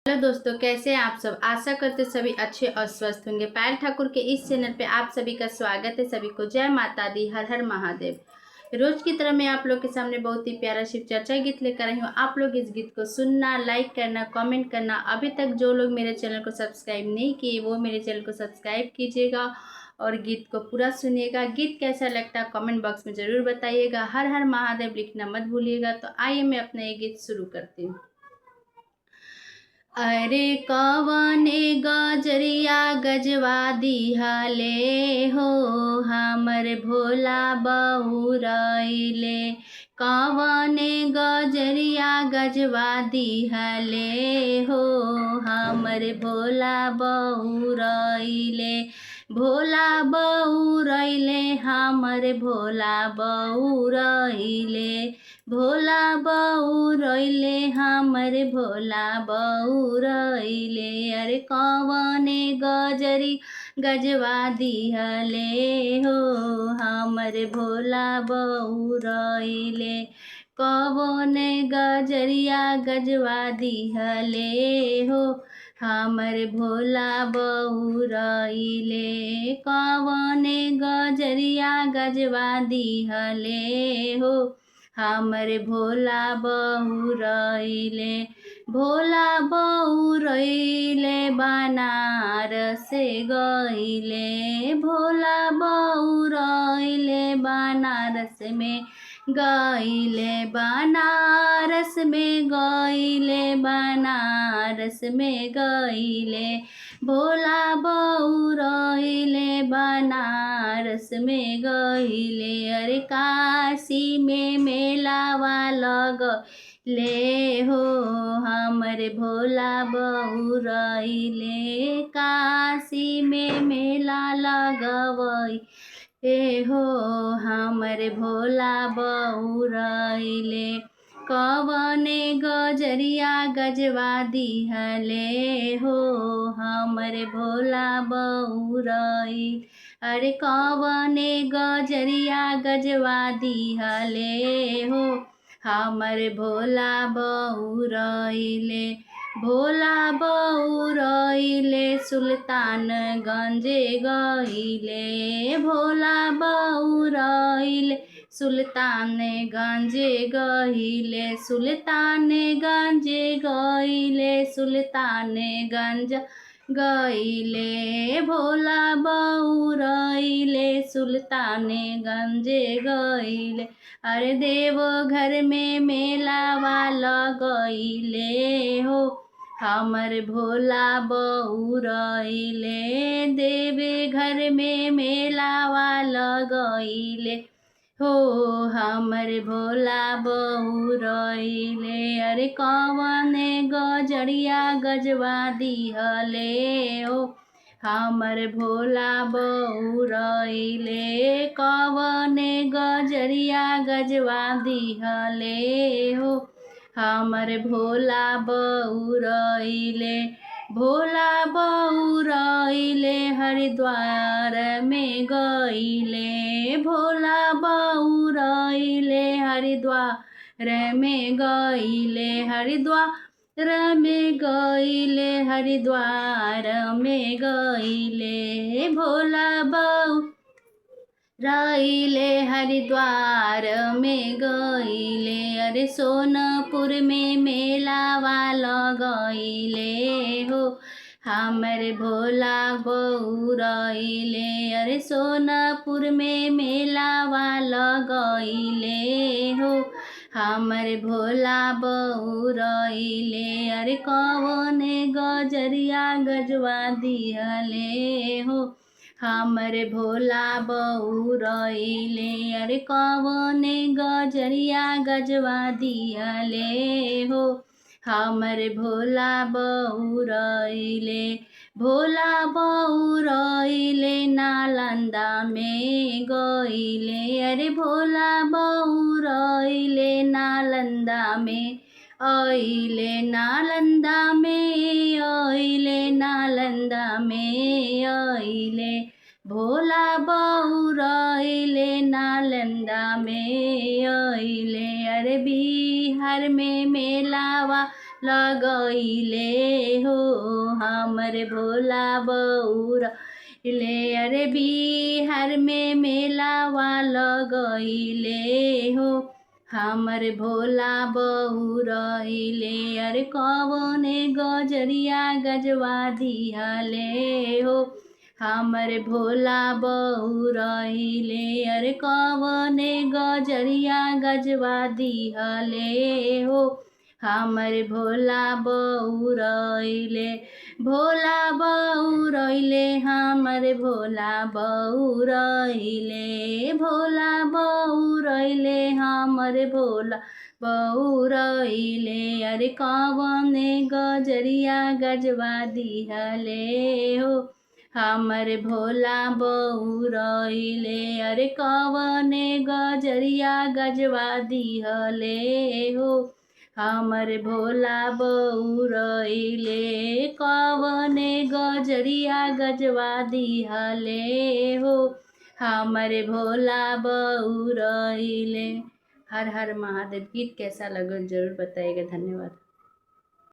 Hello दोस्तों, कैसे हैं आप सब। आशा करते सभी अच्छे और स्वस्थ होंगे। पायल ठाकुर के इस चैनल पे आप सभी का स्वागत है। सभी को जय माता दी, हर हर महादेव। रोज की तरह मैं आप लोग के सामने बहुत ही प्यारा शिव चर्चा गीत लेकर आई हूँ। आप लोग इस गीत को सुनना, लाइक करना, कमेंट करना। अभी तक जो लोग मेरे चैनल को सब्सक्राइब नहीं किए वो मेरे चैनल को सब्सक्राइब कीजिएगा और गीत को पूरा सुनिएगा। गीत कैसा लगता है कमेंट बॉक्स में ज़रूर बताइएगा। हर हर महादेव लिखना मत भूलिएगा। तो आइए मैं अपना ये गीत शुरू करती हूँ। अरे कवने गजरिया गजवा दिहले हो, हमर भोला बहुरइले। कवने गजरिया गजवा दिहले हो, हमर भोला बहुरइले। भोला बहुरइले, हमर भोला बहुरइले। भोला बहुरइले, हमर भोला बहुरइले। अरे कवने गजरी गजवा दिहले हो, हमर भोला बहुरइले। कवने गजरिया गजवा दिहले हो, हमर भोला बहुरइले। कवने गजरिया गजवा दिहले हो, हमर भोला बहुरइले। भोला बहुरइले, बनारस गइले। भोला बहुरइले, बनारस में गइले। बनारस में गइले, बनारस में गइले। भोला बहुरइले, बनारस में गइले। अरे काशी में मेलावा लगले हो, हमर भोला बहुरइले। काशी में मेला लगवई हो, हमर भोला बहुरइले। कवने गजरिया गजवा दिहले हो, हमर भोला बहुरइले। अरे कवने गजरिया गजवा दिहले हो, हमर भोला बहुरइले। भोला बहुरइले, सुल्तानगंज गइले। भोला बहुरइले, सुल्तानगंज गइले। सुल्तानगंज गइले, सुल्तानगंज गइले। भोला बहुरइले, सुल्तानगंज गइले। अरे देवघर में मेलावा लगइले हो, हमर भोला बहुरइले। देवघर में मेलावा लगइले हो, हमर भोला बहुरइले। अरे कवने गजरिया गजवा दिहले हो, हमर भोला बहुरइले। कवने गजरिया गजवा दिहले हो, हमर भोला बहुरइले। भोला बहुरइले, हरिद्वार में गइले। भोला बहुरइले, हरिद्वार में गइले। हरिद्वार में गइले, हरिद्वार में गइले। भोला बहुरइले, हरिद्वार में गइले। अरे सोनपुर में मेलावा लगइले हो, हमर भोला बहुरइले। अरे सोनपुर में मेलावा लगइले हो, हमर भोला बहुरइले। अरे कवने गजरिया गजवा दिहले हो, हमर भोला बहुरइले। अरे कवने गजरिया गजवा दिहले हो, हमर भोला बहुरइले। भोला बहुरइले, नालंदा में गइले। अरे भोला बहुरइले, नालंदा में अइले। नालंदा में अइले, नालंदा में अइले। भोला बहुरइले, नालंदा में अइले। अरे बिहार में मेलावा लगैले हो हमर भोला बौरा ले अरे बिहार में मेलावा लगैले हो हमर भोला बौरैले अरे कवने गजरिया गजवा दिहले हो हमर भोला बौरैले अरे कवने गजरिया गजवा दिहले हो हमर भोला बौरैले भोला बौरैले हमर भोला बौरैले भोला बौरैले हमर भोला बौरैले अरे कवने गजरिया गजवा दिहले हो हमर भोला बौरैले अरे कवने गजरिया गजवा दिहले हो हमर भोला बौरैले कवने गजरिया गजवा दिहले हो हमर भोला बौरैले। हर हर महादेव। गीत कैसा लगा जरूर बताइएगा। धन्यवाद।